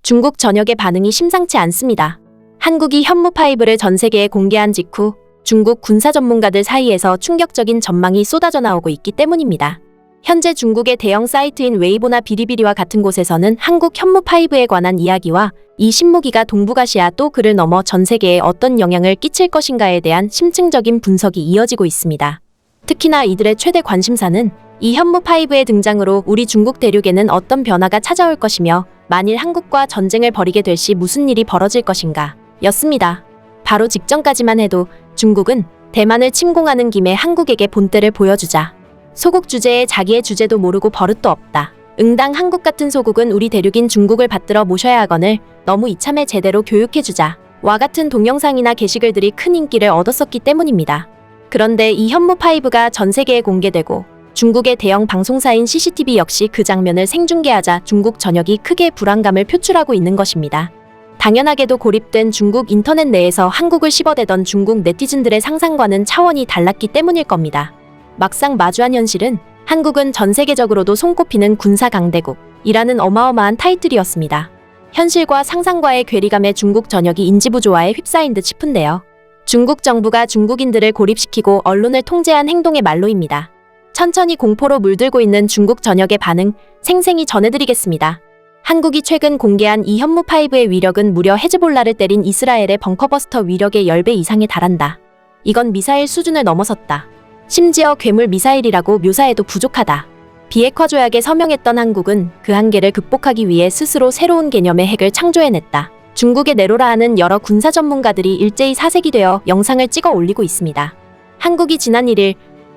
중국 전역의 반응이 심상치 않습니다. 한국이 현무5를 전 세계에 공개한 직후 중국 군사 전문가들 사이에서 충격적인 전망이 쏟아져 나오고 있기 때문입니다. 현재 중국의 대형 사이트인 웨이보나 비리비리와 같은 곳에서는 한국 현무5에 관한 이야기와 이 신무기가 동북아시아 또 그를 넘어 전 세계에 어떤 영향을 끼칠 것인가에 대한 심층적인 분석이 이어지고 있습니다. 특히나 이들의 최대 관심사는 이 현무5의 등장으로 우리 중국 대륙에는 어떤 변화가 찾아올 것이며 만일 한국과 전쟁을 벌이게 될 시 무슨 일이 벌어질 것인가 였습니다. 바로 직전까지만 해도 중국은 대만을 침공하는 김에 한국에게 본때를 보여주자. 소국 주제에 자기의 주제도 모르고 버릇도 없다. 응당 한국 같은 소국은 우리 대륙인 중국을 받들어 모셔야 하거늘 너무 이참에 제대로 교육해주자. 와 같은 동영상이나 게시글들이 큰 인기를 얻었었기 때문입니다. 그런데 이 현무5가 전 세계에 공개되고 중국의 대형 방송사인 CCTV 역시 그 장면을 생중계하자 중국 전역이 크게 불안감을 표출하고 있는 것입니다. 당연하게도 고립된 중국 인터넷 내에서 한국을 씹어대던 중국 네티즌들의 상상과는 차원이 달랐기 때문일 겁니다. 막상 마주한 현실은 한국은 전 세계적으로도 손꼽히는 군사 강대국이라는 어마어마한 타이틀이었습니다. 현실과 상상과의 괴리감에 중국 전역이 인지부조화에 휩싸인 듯 싶은데요. 중국 정부가 중국인들을 고립시키고 언론을 통제한 행동의 말로입니다. 천천히 공포로 물들고 있는 중국 전역의 반응 생생히 전해드리겠습니다. 한국이 최근 공개한 이 현무5의 위력은 무려 헤즈볼라를 때린 이스라엘의 벙커버스터 위력의 10배 이상에 달한다. 이건 미사일 수준을 넘어섰다. 심지어 괴물 미사일이라고 묘사해도 부족하다. 비핵화 조약에 서명했던 한국은 그 한계를 극복하기 위해 스스로 새로운 개념의 핵을 창조해냈다. 중국의 네로라 하는 여러 군사 전문가들이 일제히 사색이 되어 영상을 찍어 올리고 있습니다. 한국이 지난 1일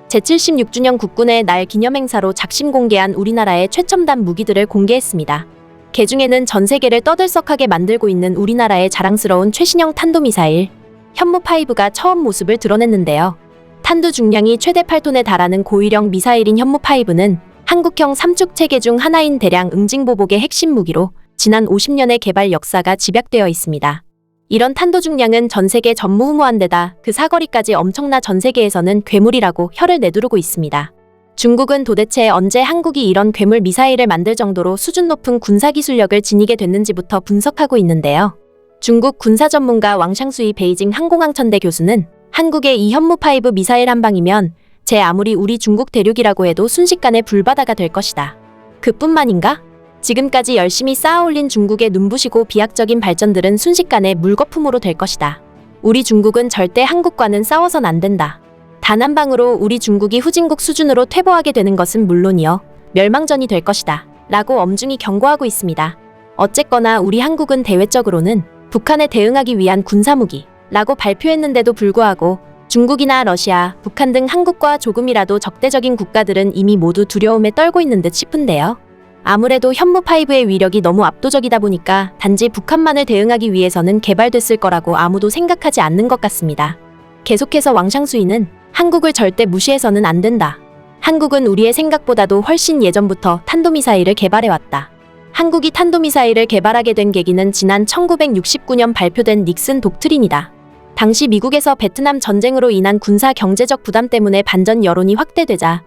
제76주년 국군의 날 기념행사로 작심 공개한 우리나라의 최첨단 무기들을 공개했습니다. 개중에는 전 세계를 떠들썩하게 만들고 있는 우리나라의 자랑스러운 최신형 탄도미사일 현무5가 처음 모습을 드러냈는데요. 탄두 중량이 최대 8톤에 달하는 고위력 미사일인 현무5는 한국형 삼축 체계 중 하나인 대량 응징보복의 핵심 무기로 지난 50년의 개발 역사가 집약되어 있습니다. 이런 탄도 중량은 전 세계 전무후무한데다 그 사거리까지 엄청나 전 세계에서는 괴물이라고 혀를 내두르고 있습니다. 중국은 도대체 언제 한국이 이런 괴물 미사일을 만들 정도로 수준 높은 군사기술력을 지니게 됐는지부터 분석하고 있는데요. 중국 군사 전문가 왕샹수이 베이징 항공항천대 교수는 한국의 이 현무5 미사일 한 방이면 제 아무리 우리 중국 대륙이라고 해도 순식간에 불바다가 될 것이다. 그뿐만인가? 지금까지 열심히 쌓아올린 중국의 눈부시고 비약적인 발전들은 순식간에 물거품으로 될 것이다. 우리 중국은 절대 한국과는 싸워선 안 된다. 단 한 방으로 우리 중국이 후진국 수준으로 퇴보하게 되는 것은 물론이요. 멸망전이 될 것이다. 라고 엄중히 경고하고 있습니다. 어쨌거나 우리 한국은 대외적으로는 북한에 대응하기 위한 군사무기 라고 발표했는데도 불구하고 중국이나 러시아, 북한 등 한국과 조금이라도 적대적인 국가들은 이미 모두 두려움에 떨고 있는 듯 싶은데요. 아무래도 현무5의 위력이 너무 압도적이다 보니까 단지 북한만을 대응하기 위해서는 개발됐을 거라고 아무도 생각하지 않는 것 같습니다. 계속해서 왕샹수이는 한국을 절대 무시해서는 안 된다. 한국은 우리의 생각보다도 훨씬 예전부터 탄도미사일을 개발해왔다. 한국이 탄도미사일을 개발하게 된 계기는 지난 1969년 발표된 닉슨 독트린이다. 당시 미국에서 베트남 전쟁으로 인한 군사 경제적 부담 때문에 반전 여론이 확대되자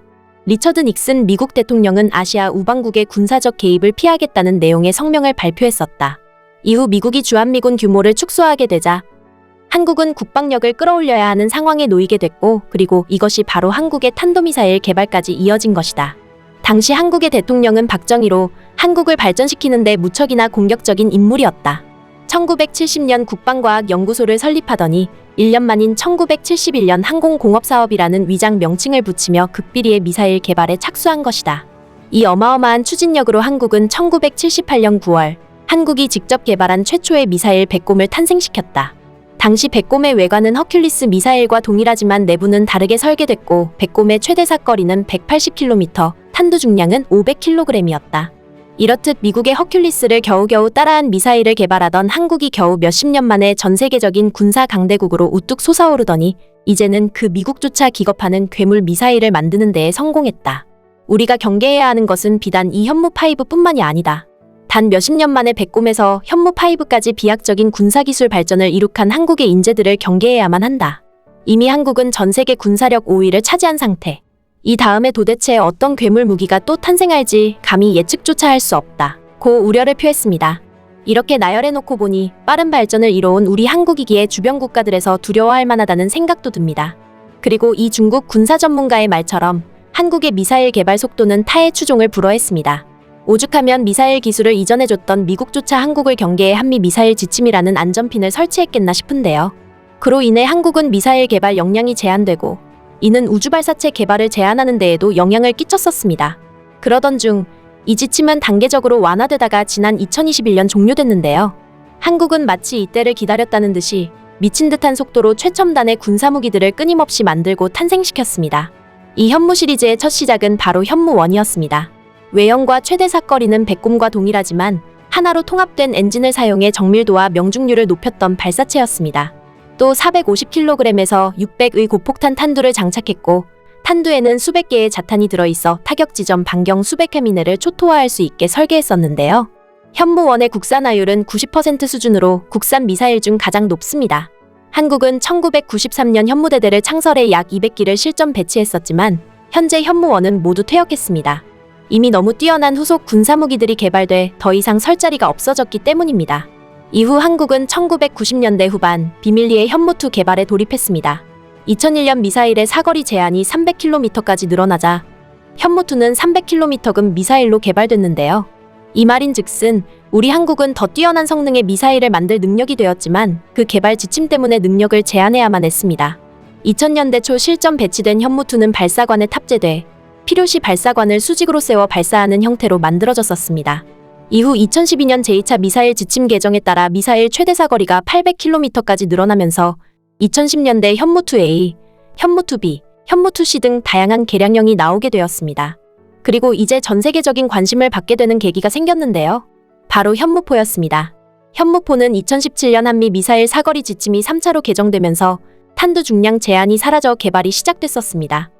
리처드 닉슨 미국 대통령은 아시아 우방국의 군사적 개입을 피하겠다는 내용의 성명을 발표했었다. 이후 미국이 주한미군 규모를 축소하게 되자 한국은 국방력을 끌어올려야 하는 상황에 놓이게 됐고 그리고 이것이 바로 한국의 탄도미사일 개발까지 이어진 것이다. 당시 한국의 대통령은 박정희로 한국을 발전시키는 데 무척이나 공격적인 인물이었다. 1970년 국방과학연구소를 설립하더니 1년 만인 1971년 항공공업사업이라는 위장 명칭을 붙이며 극비리의 미사일 개발에 착수한 것이다. 이 어마어마한 추진력으로 한국은 1978년 9월 한국이 직접 개발한 최초의 미사일 백곰을 탄생시켰다. 당시 백곰의 외관은 허큘리스 미사일과 동일하지만 내부는 다르게 설계됐고 백곰의 최대 사거리는 180km, 탄두 중량은 500kg이었다. 이렇듯 미국의 허큘리스를 겨우겨우 따라한 미사일을 개발하던 한국이 겨우 몇십 년 만에 전 세계적인 군사 강대국으로 우뚝 솟아오르더니 이제는 그 미국조차 기겁하는 괴물 미사일을 만드는 데에 성공했다. 우리가 경계해야 하는 것은 비단 이 현무5뿐만이 아니다. 단 몇십 년 만에 백곰에서 현무5까지 비약적인 군사기술 발전을 이룩한 한국의 인재들을 경계해야만 한다. 이미 한국은 전 세계 군사력 5위를 차지한 상태. 이 다음에 도대체 어떤 괴물 무기가 또 탄생할지 감히 예측조차 할 수 없다. 고 우려를 표했습니다. 이렇게 나열해놓고 보니 빠른 발전을 이뤄온 우리 한국이기에 주변 국가들에서 두려워할 만하다는 생각도 듭니다. 그리고 이 중국 군사 전문가의 말처럼 한국의 미사일 개발 속도는 타의 추종을 불허했습니다. 오죽하면 미사일 기술을 이전해줬던 미국조차 한국을 경계해 한미 미사일 지침이라는 안전핀을 설치했겠나 싶은데요. 그로 인해 한국은 미사일 개발 역량이 제한되고 이는 우주발사체 개발을 제한하는 데에도 영향을 끼쳤었습니다. 그러던 중 이 지침은 단계적으로 완화되다가 지난 2021년 종료됐는데요. 한국은 마치 이때를 기다렸다는 듯이 미친 듯한 속도로 최첨단의 군사무기들을 끊임없이 만들고 탄생시켰습니다. 이 현무 시리즈의 첫 시작은 바로 현무1이었습니다. 외형과 최대 사거리는 백곰과 동일하지만 하나로 통합된 엔진을 사용해 정밀도와 명중률을 높였던 발사체였습니다. 또 450kg에서 600의 고폭탄 탄두를 장착했고 탄두에는 수백 개의 자탄이 들어있어 타격 지점 반경 수백 킬로미터를 초토화할 수 있게 설계했었는데요. 현무1의 국산화율은 90% 수준으로 국산 미사일 중 가장 높습니다. 한국은 1993년 현무대대를 창설해 약 200기를 실전 배치했었지만 현재 현무1은 모두 퇴역했습니다. 이미 너무 뛰어난 후속 군사무기들이 개발돼 더 이상 설 자리가 없어졌기 때문입니다. 이후 한국은 1990년대 후반 비밀리에 현무2 개발에 돌입했습니다. 2001년 미사일의 사거리 제한이 300km까지 늘어나자 현무2는 300km급 미사일로 개발됐는데요. 이 말인즉슨 우리 한국은 더 뛰어난 성능의 미사일을 만들 능력이 되었지만 그 개발 지침 때문에 능력을 제한해야만 했습니다. 2000년대 초 실전 배치된 현무2는 발사관에 탑재돼 필요시 발사관을 수직으로 세워 발사하는 형태로 만들어졌었습니다. 이후 2012년 제2차 미사일 지침 개정에 따라 미사일 최대 사거리가 800km까지 늘어나면서 2010년대 현무2A, 현무2B, 현무2C 등 다양한 개량형이 나오게 되었습니다. 그리고 이제 전 세계적인 관심을 받게 되는 계기가 생겼는데요. 바로 현무포였습니다. 현무포는 2017년 한미 미사일 사거리 지침이 3차로 개정되면서 탄두 중량 제한이 사라져 개발이 시작됐었습니다.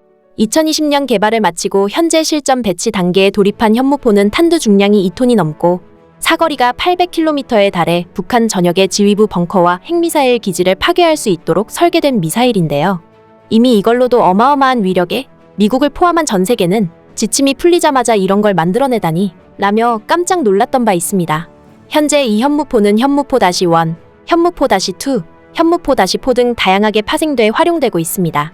2020년 개발을 마치고 현재 실전 배치 단계에 돌입한 현무포는 탄두 중량이 2톤이 넘고 사거리가 800km에 달해 북한 전역의 지휘부 벙커와 핵미사일 기지를 파괴할 수 있도록 설계된 미사일인데요. 이미 이걸로도 어마어마한 위력에 미국을 포함한 전 세계는 지침이 풀리자마자 이런 걸 만들어내다니 라며 깜짝 놀랐던 바 있습니다. 현재 이 현무포는 현무포-1, 현무포-2, 현무포-4 등 다양하게 파생돼 활용되고 있습니다.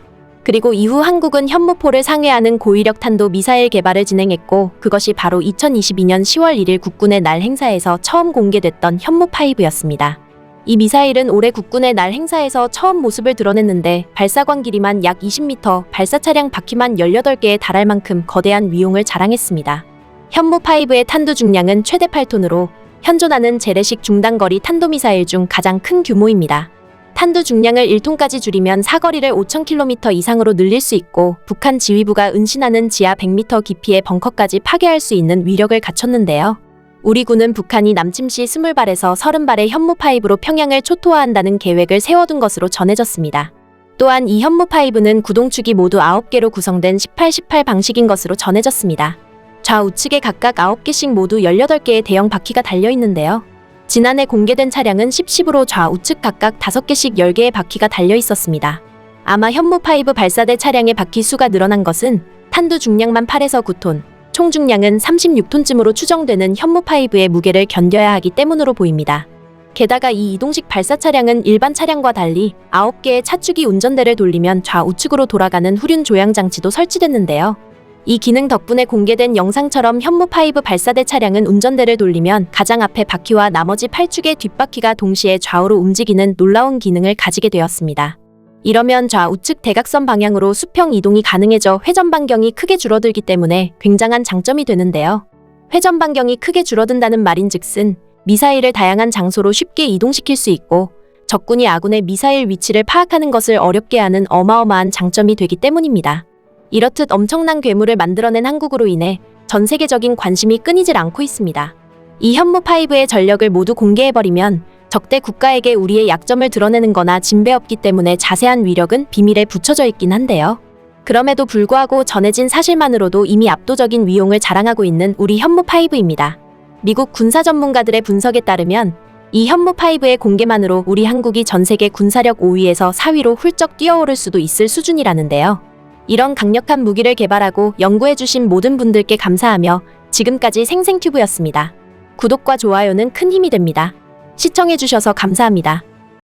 그리고 이후 한국은 현무포를 상회하는 고위력 탄도 미사일 개발을 진행했고 그것이 바로 2022년 10월 1일 국군의 날 행사에서 처음 공개됐던 현무5였습니다. 이 미사일은 올해 국군의 날 행사에서 처음 모습을 드러냈는데 발사관 길이만 약 20m, 발사차량 바퀴만 18개에 달할 만큼 거대한 위용을 자랑했습니다. 현무5의 탄두 중량은 최대 8톤으로 현존하는 재래식 중단거리 탄도미사일 중 가장 큰 규모입니다. 탄두 중량을 1톤까지 줄이면 사거리를 5000km 이상으로 늘릴 수 있고 북한 지휘부가 은신하는 지하 100m 깊이의 벙커까지 파괴할 수 있는 위력을 갖췄는데요. 우리 군은 북한이 남침 시 20발에서 30발의 현무5로 평양을 초토화한다는 계획을 세워둔 것으로 전해졌습니다. 또한 이 현무5는 구동축이 모두 9개로 구성된 18-18 방식인 것으로 전해졌습니다. 좌우측에 각각 9개씩 모두 18개의 대형 바퀴가 달려있는데요. 지난해 공개된 차량은 10-10으로 좌우측 각각 5개씩 10개의 바퀴가 달려 있었습니다. 아마 현무5 발사대 차량의 바퀴 수가 늘어난 것은 탄두 중량만 8에서 9톤, 총 중량은 36톤쯤으로 추정되는 현무5의 무게를 견뎌야 하기 때문으로 보입니다. 게다가 이 이동식 발사 차량은 일반 차량과 달리 9개의 차축이 운전대를 돌리면 좌우측으로 돌아가는 후륜 조향 장치도 설치됐는데요. 이 기능 덕분에 공개된 영상처럼 현무5 발사대 차량은 운전대를 돌리면 가장 앞에 바퀴와 나머지 8축의 뒷바퀴가 동시에 좌우로 움직이는 놀라운 기능을 가지게 되었습니다. 이러면 좌우측 대각선 방향으로 수평 이동이 가능해져 회전 반경이 크게 줄어들기 때문에 굉장한 장점이 되는데요. 회전 반경이 크게 줄어든다는 말인즉슨 미사일을 다양한 장소로 쉽게 이동시킬 수 있고 적군이 아군의 미사일 위치를 파악하는 것을 어렵게 하는 어마어마한 장점이 되기 때문입니다. 이렇듯 엄청난 괴물을 만들어낸 한국으로 인해 전 세계적인 관심이 끊이질 않고 있습니다. 이 현무5의 전력을 모두 공개해버리면 적대 국가에게 우리의 약점을 드러내는 거나 진배 없기 때문에 자세한 위력은 비밀에 붙여져 있긴 한데요. 그럼에도 불구하고 전해진 사실만으로도 이미 압도적인 위용을 자랑하고 있는 우리 현무5입니다. 미국 군사 전문가들의 분석에 따르면 이 현무5의 공개만으로 우리 한국이 전 세계 군사력 5위에서 4위로 훌쩍 뛰어오를 수도 있을 수준이라는데요. 이런 강력한 무기를 개발하고 연구해주신 모든 분들께 감사하며 지금까지 생생튜브였습니다. 구독과 좋아요는 큰 힘이 됩니다. 시청해주셔서 감사합니다.